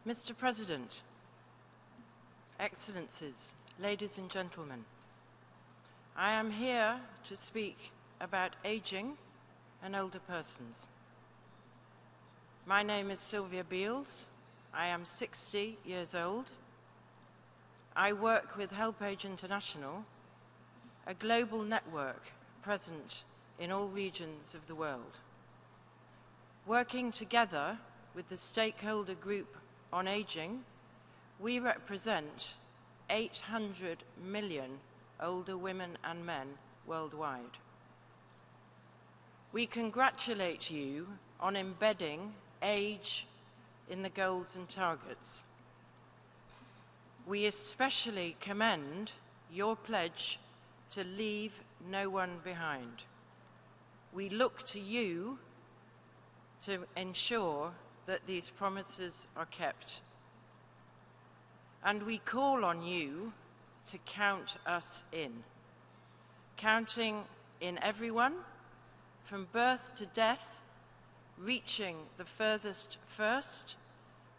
Mr. President, Excellencies, ladies and gentlemen, I am here to speak about aging and older persons. My name is Sylvia Beales. I am 60 years old. I work with HelpAge International, a global network present in all regions of the world. Working together with the Stakeholder group on aging, we represent 800 million older women and men worldwide. We congratulate you on embedding age in the goals and targets. We especially commend your pledge to leave no one behind. We look to you to ensure that these promises are kept. And we call on you to count us in. Counting in everyone, from birth to death, reaching the furthest first,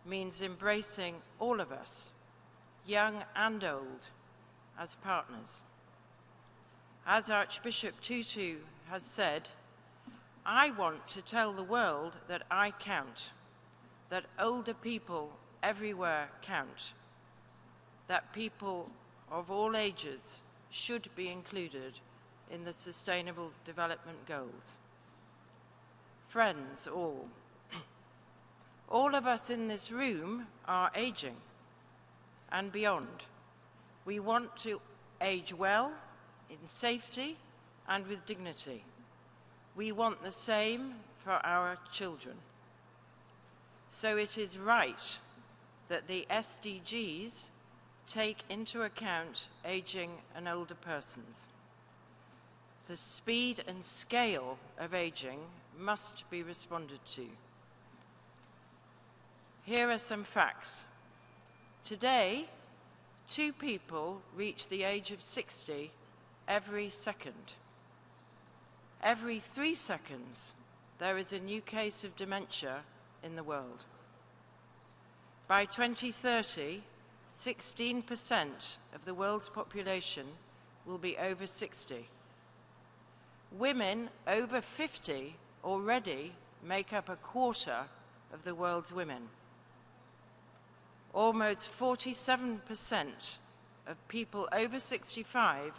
means embracing all of us, young and old, as partners. As Archbishop Tutu has said, I want to tell the world that I count, that older people everywhere count, that people of all ages should be included in the Sustainable Development Goals. Friends all, all of us in this room are aging and beyond. We want to age well, in safety and with dignity. We want the same for our children. So it is right that the SDGs take into account aging and older persons. The speed and scale of aging must be responded to. Here are some facts. Today, 2 people reach the age of 60 every second. Every 3 seconds, there is a new case of dementia in the world. By 2030, 16% of the world's population will be over 60. Women over 50 already make up a quarter of the world's women. Almost 47% of people over 65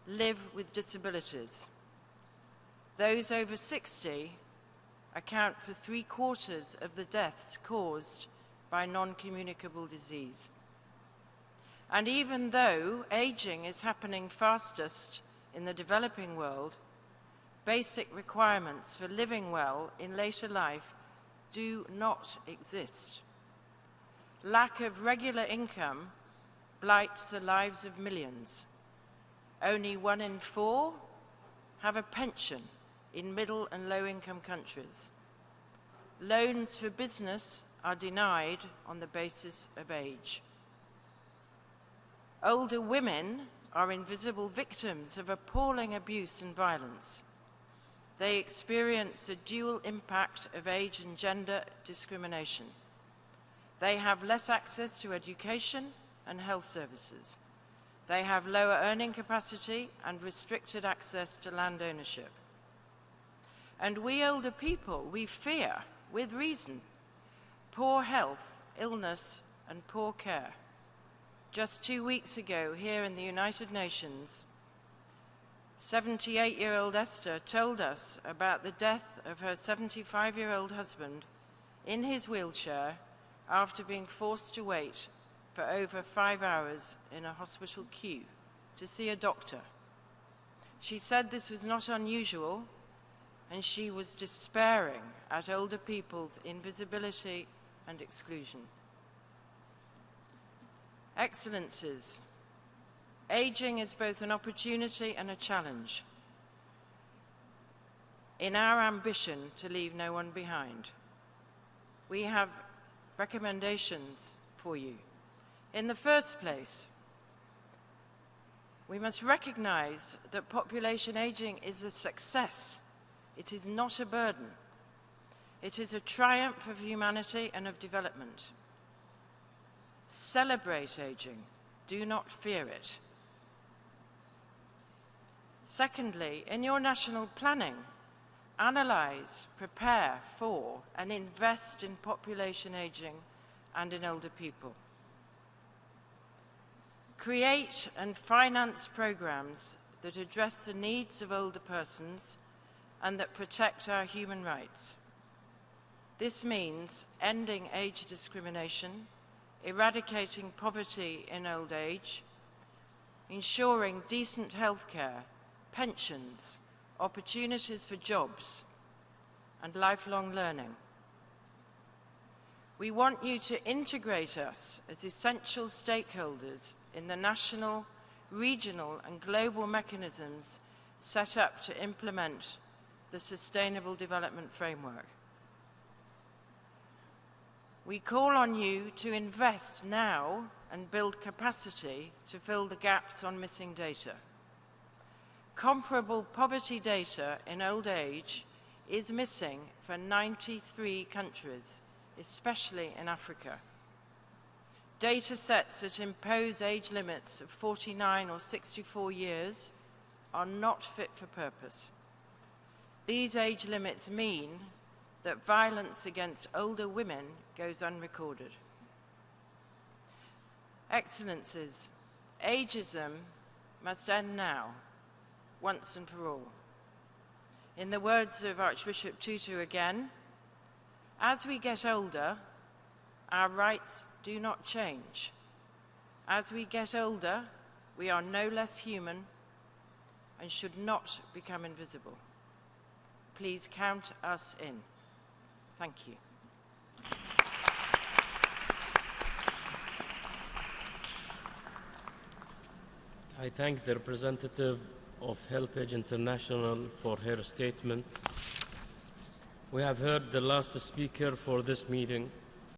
live with disabilities. Those over 60 account for 3/4 of the deaths caused by non-communicable disease. And even though aging is happening fastest in the developing world, basic requirements for living well in later life do not exist. Lack of regular income blights the lives of millions. Only 1 in 4 have a pension in middle and low-income countries. Loans for business are denied on the basis of age. Older women are invisible victims of appalling abuse and violence. They experience the dual impact of age and gender discrimination. They have less access to education and health services. They have lower earning capacity and restricted access to land ownership. And we older people, we fear, with reason, poor health, illness, and poor care. Just 2 weeks ago, here in the United Nations, 78-year-old Esther told us about the death of her 75-year-old husband in his wheelchair after being forced to wait for over 5 hours in a hospital queue to see a doctor. She said this was not unusual, and she was despairing at older people's invisibility and exclusion. Excellencies, aging is both an opportunity and a challenge in our ambition to leave no one behind. We have recommendations for you. In the first place, we must recognize that population aging is a success. It is not a burden. It is a triumph of humanity and of development. Celebrate aging. Do not fear it. Secondly, in your national planning, analyse, prepare for, and invest in population ageing and in older people. Create and finance programmes that address the needs of older persons and that protect our human rights. This means ending age discrimination, eradicating poverty in old age, ensuring decent healthcare, pensions, opportunities for jobs, and lifelong learning. We want you to integrate us as essential stakeholders in the national, regional, and global mechanisms set up to implement the Sustainable Development Framework. We call on you to invest now and build capacity to fill the gaps on missing data. Comparable poverty data in old age is missing for 93 countries, especially in Africa. Data sets that impose age limits of 49 or 64 years are not fit for purpose. These age limits mean that violence against older women goes unrecorded. Excellencies, ageism must end now, once and for all. In the words of Archbishop Tutu again, as we get older, our rights do not change. As we get older, we are no less human and should not become invisible. Please count us in. Thank you. I thank the representative of HelpAge International for her statement. We have heard the last speaker for this meeting.